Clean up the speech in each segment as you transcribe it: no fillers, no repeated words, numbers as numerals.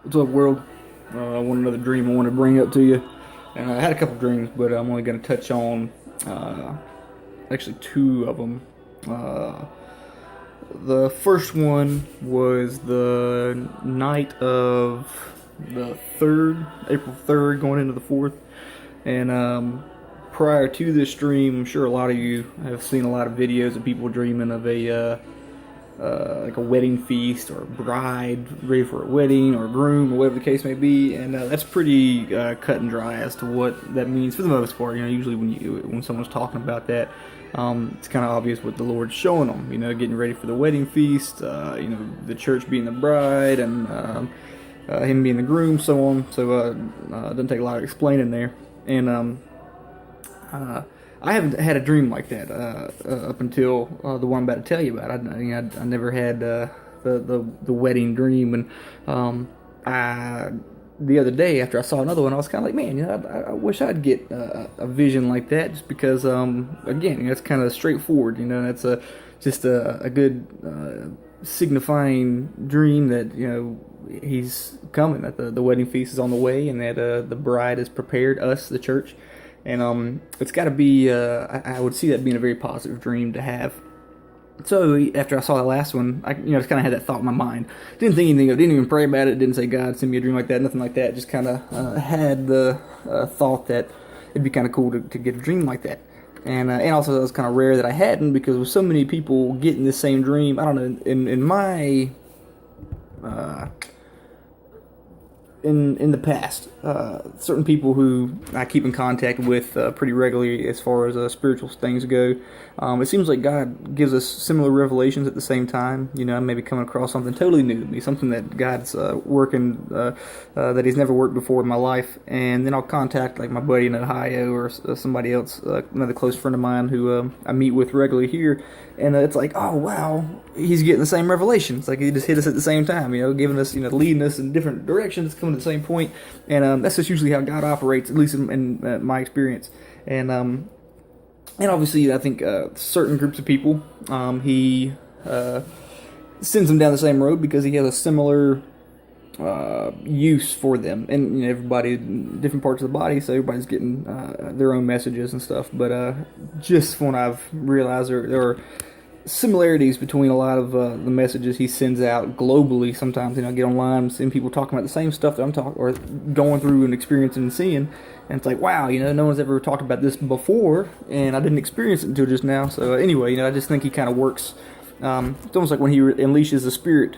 What's up, world? One another dream I want to bring up to you. And I had a couple dreams, but I'm only going to touch on actually two of them. Uh, the first one was the night of the 3rd, April 3rd, going into the 4th. And prior to this dream, I'm sure a lot of you have seen a lot of videos of people dreaming of like a wedding feast or a bride ready for a wedding or a groom or whatever the case may be, and that's pretty cut and dry as to what that means for the most part. Usually when someone's talking about that, it's kind of obvious what the Lord's showing them. Getting ready for the wedding feast. The church being the bride and him being the groom, so on. So it doesn't take a lot of explaining there, and uh, I haven't had a dream like that up until the one I'm about to tell you about. I never had the wedding dream, and the other day after I saw another one, I was kind of like, man, I wish I'd get a vision like that, just because again, that's kind of straightforward. That's just a good signifying dream that he's coming, that the wedding feast is on the way, and that the bride is prepared, us, the church. And it's got to be. I would see that being a very positive dream to have. So after I saw the last one, I just kind of had that thought in my mind. Didn't think anything of it. Didn't even pray about it. Didn't say, God, send me a dream like that. Nothing like that. Just kind of had the thought that it'd be kind of cool to get a dream like that. And also it was kind of rare that I hadn't, because with so many people getting the same dream, I don't know. In my uh, in the past, certain people who I keep in contact with pretty regularly as far as spiritual things go, it seems like God gives us similar revelations at the same time. I may be coming across something totally new to me, something that God's working that He's never worked before in my life, and then I'll contact like my buddy in Ohio or somebody else, another close friend of mine who I meet with regularly here, and it's like, oh wow, he's getting the same revelation. It's like he just hit us at the same time, giving us, leading us in different directions, coming to the same point, and that's just usually how God operates, at least in my experience. And obviously, I think certain groups of people, he sends them down the same road because he has a similar use for them, and everybody in different parts of the body, so everybody's getting their own messages and stuff. But just when I've realized there are similarities between a lot of the messages he sends out globally. Sometimes I get online and seeing people talking about the same stuff that I'm talking or going through and experiencing and seeing, and it's like, wow, no one's ever talked about this before, and I didn't experience it until just now. So anyway, I just think he kind of works. It's almost like when he unleashes the spirit.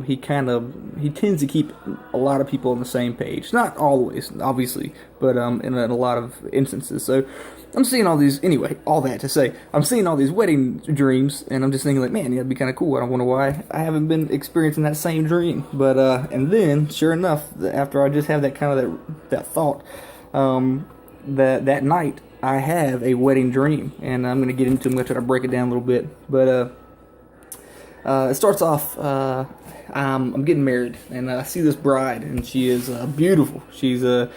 He tends to keep a lot of people on the same page. Not always, obviously, but in a lot of instances. So I'm seeing all these, anyway, all that to say, I'm seeing all these wedding dreams, and I'm just thinking like, man, that'd be kind of cool. I don't wonder why I haven't been experiencing that same dream. But and then, sure enough, after I just have that kind of that thought, that night I have a wedding dream, and I'm gonna get into it. I'm gonna try to break it down a little bit, but it starts off. I'm getting married, and I see this bride, and she is beautiful. She's a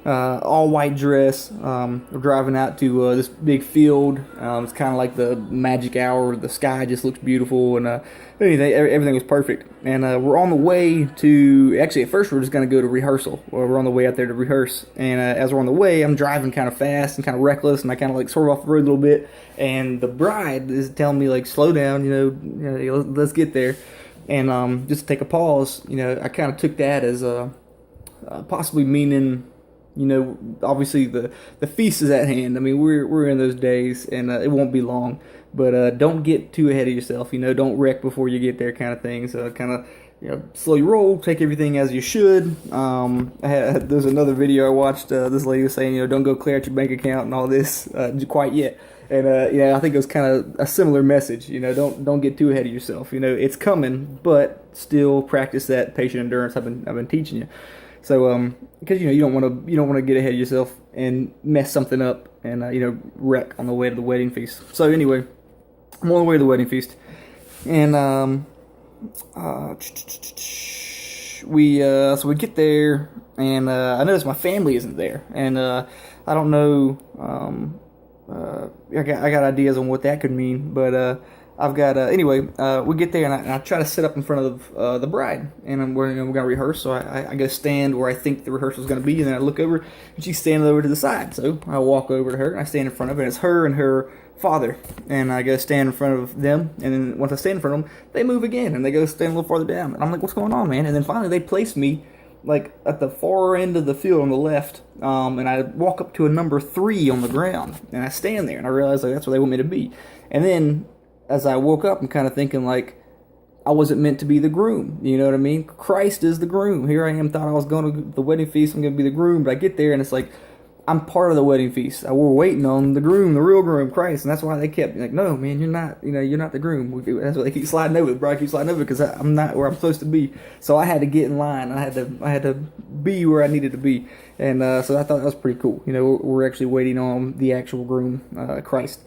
all white dress. We're driving out to this big field. It's kind of like the magic hour. The sky just looks beautiful, and everything was perfect. And we're on the way to. Actually, at first we're just going to go to rehearsal. We're on the way out there to rehearse, and as we're on the way, I'm driving kind of fast and kind of reckless, and I kind of like swerve off the road a little bit. And the bride is telling me like, slow down, let's get there. And just to take a pause, I kind of took that as possibly meaning, obviously the feast is at hand. I mean, we're in those days, and it won't be long. But don't get too ahead of yourself. Don't wreck before you get there, kind of thing. So kind of slow your roll, take everything as you should. There's another video I watched. This lady was saying, don't go clear out your bank account and all this quite yet. And I think it was kind of a similar message. Don't get too ahead of yourself. It's coming, but still practice that patient endurance I've been teaching you. So because you don't want to get ahead of yourself and mess something up and wreck on the way to the wedding feast. So anyway, I'm on the way to the wedding feast, and we get there, and I notice my family isn't there, and I don't know. I got ideas on what that could mean, but I've got anyway. We get there, and I try to sit up in front of the bride, and we're gonna rehearse. So I go stand where I think the rehearsal is gonna be, and then I look over, and she's standing over to the side. So I walk over to her, and I stand in front of her, and it's her and her father, and I go stand in front of them, and then once I stand in front of them, they move again, and they go stand a little farther down, and I'm like, what's going on, man? And then finally they place me like at the far end of the field on the left, and I walk up to a number 3 on the ground, and I stand there, and I realize like that's where they want me to be. And then as I woke up, I'm kind of thinking like I wasn't meant to be the groom. You know what I mean? Christ is the groom. Here I am, thought I was going to the wedding feast. I'm going to be the groom, but I get there and it's like I'm part of the wedding feast. We're waiting on the groom, the real groom, Christ, and that's why they kept like, no, man, you're not. You know, you're not the groom. That's why they keep sliding over. The bride keeps sliding over because I'm not where I'm supposed to be. So I had to get in line. I had to be where I needed to be, and so I thought that was pretty cool. You know, we're actually waiting on the actual groom, Christ.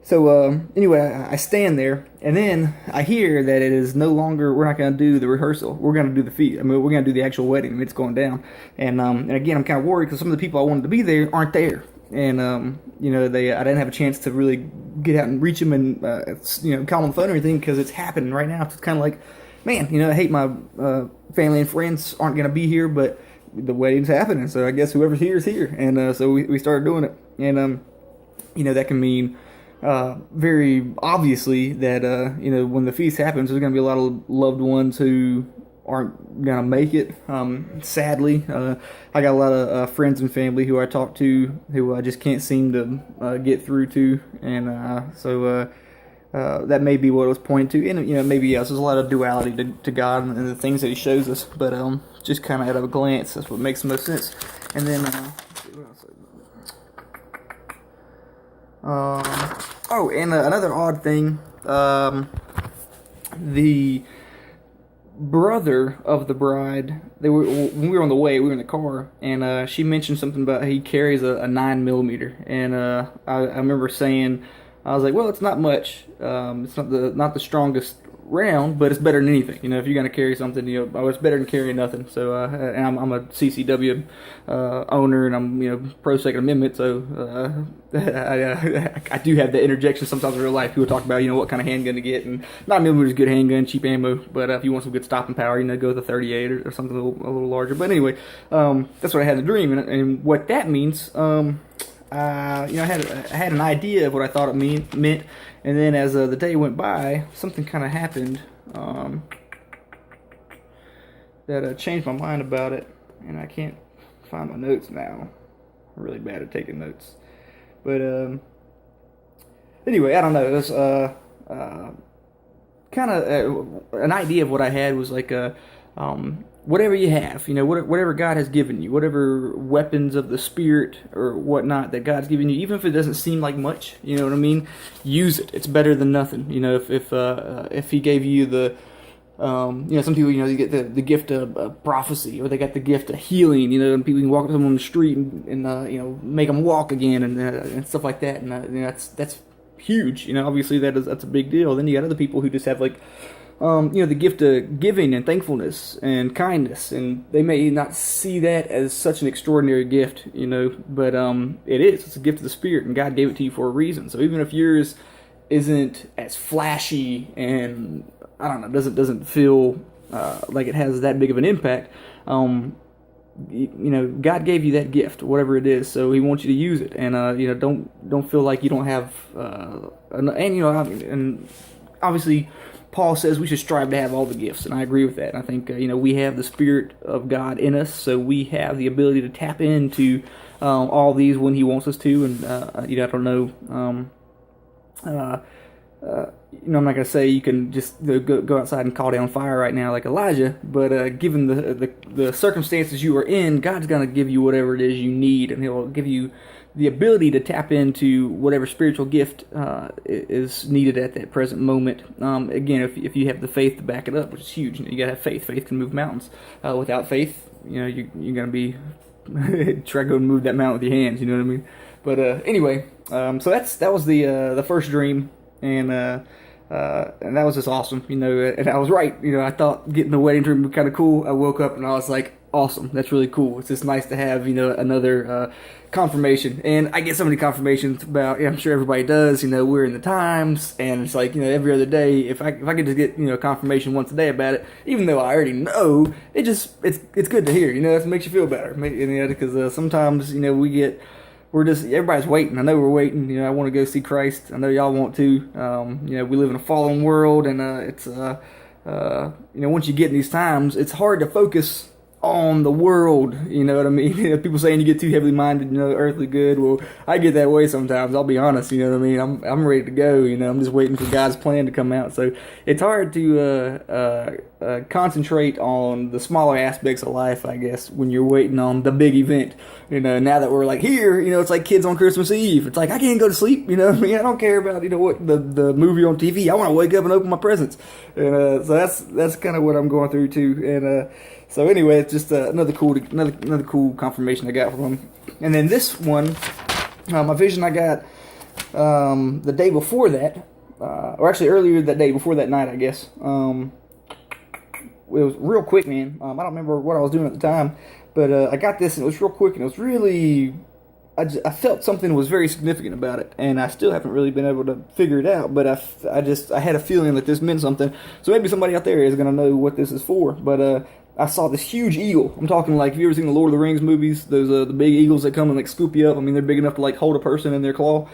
So anyway, I stand there, and then I hear that it is no longer, we're not going to do the rehearsal. We're going to do the feast. I mean, we're going to do the actual wedding. I mean, it's going down. And again, I'm kind of worried because some of the people I wanted to be there aren't there. And, you know, I didn't have a chance to really get out and reach them and, you know, call them on the phone or anything because it's happening right now. It's kind of like, man, you know, I hate my family and friends aren't going to be here, but the wedding's happening. So I guess whoever's here is here. And so we started doing it. And, you know, that can mean very obviously that you know, when the feast happens, there's going to be a lot of loved ones who aren't going to make it. Sadly, I got a lot of friends and family who I talk to who I just can't seem to get through to, and so that may be what it was pointing to. And you know, maybe yes, there's a lot of duality to God and the things that He shows us, but just kind of at a glance, that's what makes the most sense. And then let's see what else. Oh, and another odd thing, the brother of the bride, when we were on the way, we were in the car, and she mentioned something about he carries a 9mm, and I remember saying, I was like, well, it's not much, it's not the strongest round, but it's better than anything. You know, if you're going to carry something, you know, it's better than carrying nothing. So, and I'm a CCW owner, and I'm, you know, pro Second Amendment. So, I do have that interjection sometimes in real life. People talk about, you know, what kind of handgun to get, and 9mm is a good handgun, cheap ammo. But if you want some good stopping power, you know, go with a 38 or something a little larger. But anyway, that's what I had in the dream, and what that means. You know, I had an idea of what I thought it meant, and then as the day went by, something kind of happened that changed my mind about it, and I can't find my notes now. I'm really bad at taking notes, but anyway, I don't know. It was kind of an idea of what I had was like whatever you have, you know, whatever God has given you, whatever weapons of the Spirit or whatnot that God's given you, even if it doesn't seem like much, you know what I mean? Use it. It's better than nothing. You know, if He gave you the, you know, some people, you know, you get the gift of prophecy, or they got the gift of healing, you know, and people can walk up to them on the street and you know, make them walk again and stuff like that, and you know, that's huge. You know, obviously that's a big deal. Then you got other people who just have like, you know, the gift of giving and thankfulness and kindness, and they may not see that as such an extraordinary gift, you know, but it is. It's a gift of the Spirit, and God gave it to you for a reason. So even if yours isn't as flashy and I don't know, doesn't feel like it has that big of an impact, you know, God gave you that gift, whatever it is, so He wants you to use it, and you know, don't feel like you don't have, and you know, and obviously, Paul says we should strive to have all the gifts, and I agree with that. I think you know, we have the Spirit of God in us, so we have the ability to tap into all these when He wants us to. And you know, I don't know. You know, I'm not gonna say you can just go outside and call down fire right now like Elijah, but given the circumstances you are in, God's gonna give you whatever it is you need, and He'll give you the ability to tap into whatever spiritual gift is needed at that present moment. Again, if you have the faith to back it up, which is huge. You gotta have faith. Faith can move mountains. Without faith, you know, you're gonna be try to go and move that mountain with your hands. You know what I mean? But anyway, so that was the first dream, and that was just awesome. You know, and I was right. You know, I thought getting the wedding dream would be kind of cool. I woke up and I was like, awesome. That's really cool. It's just nice to have, another confirmation. And I get so many confirmations about, I'm sure everybody does, we're in the times, and it's like, every other day, if I could just get, confirmation once a day about it, even though I already know, it's good to hear, it makes you feel better. Because sometimes, everybody's waiting. I know we're waiting. I want to go see Christ. I know y'all want to. We live in a fallen world, and once you get in these times, it's hard to focus on the world, you know what I mean? People saying you get too heavily minded, earthly good. Well, I get that way sometimes. I'll be honest, you know what I mean? I'm ready to go. I'm just waiting for God's plan to come out. So it's hard to concentrate on the smaller aspects of life, I guess, when you're waiting on the big event. Now that we're like here, it's like kids on Christmas Eve. It's like I can't go to sleep. You know what I mean? I don't care about what the movie on TV. I want to wake up and open my presents. And so that's kind of what I'm going through too. And so anyway, it's just another cool confirmation I got from him. And then this one, my vision I got the day before that, or actually earlier that day before that night, I guess. It was real quick, man. I don't remember what I was doing at the time, but I got this and it was real quick and it was really. I felt something was very significant about it, and I still haven't really been able to figure it out. But I had a feeling that this meant something. So maybe somebody out there is going to know what this is for. But I saw this huge eagle. I'm talking like, have you ever seen the Lord of the Rings movies? Those the big eagles that come and like scoop you up. I mean, they're big enough to like hold a person in their claw.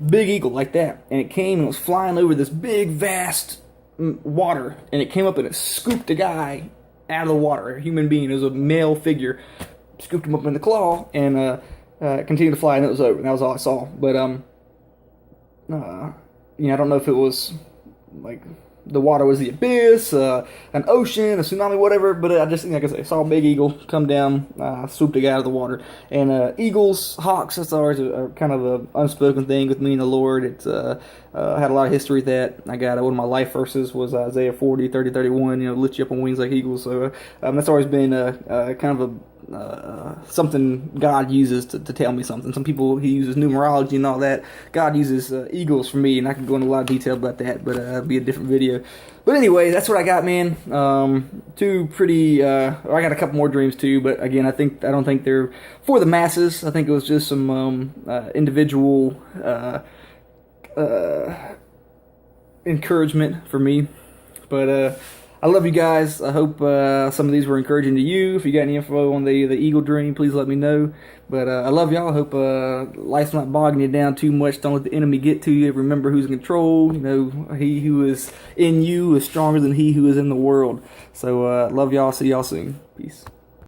Big eagle like that, and it came and it was flying over this big, vast water, and it came up and it scooped a guy out of the water. A human being, it was a male figure, scooped him up in the claw, and continued to fly, and it was over. And that was all I saw. But I don't know if it was like the water was the abyss, an ocean, a tsunami, whatever. But I just, like I said, saw a big eagle come down, swooped a guy out of the water. And eagles, hawks, that's always a kind of an unspoken thing with me and the Lord. It's had a lot of history with that. I got one of my life verses was Isaiah 40, 30, 31. Lift you up on wings like eagles. So that's always been kind of something God uses to tell me something. Some people, he uses numerology and all that. God uses eagles for me, and I can go into a lot of detail about that, but it'll be a different video. But anyway, that's what I got, man. Two pretty. I got a couple more dreams too, but again, I don't think they're for the masses. I think it was just some individual encouragement for me. But I love you guys. I hope some of these were encouraging to you. If you got any info on the eagle dream, please let me know. But I love y'all. I hope life's not bogging you down too much. Don't let the enemy get to you. Remember who's in control. He who is in you is stronger than he who is in the world. So love y'all. See y'all soon. Peace.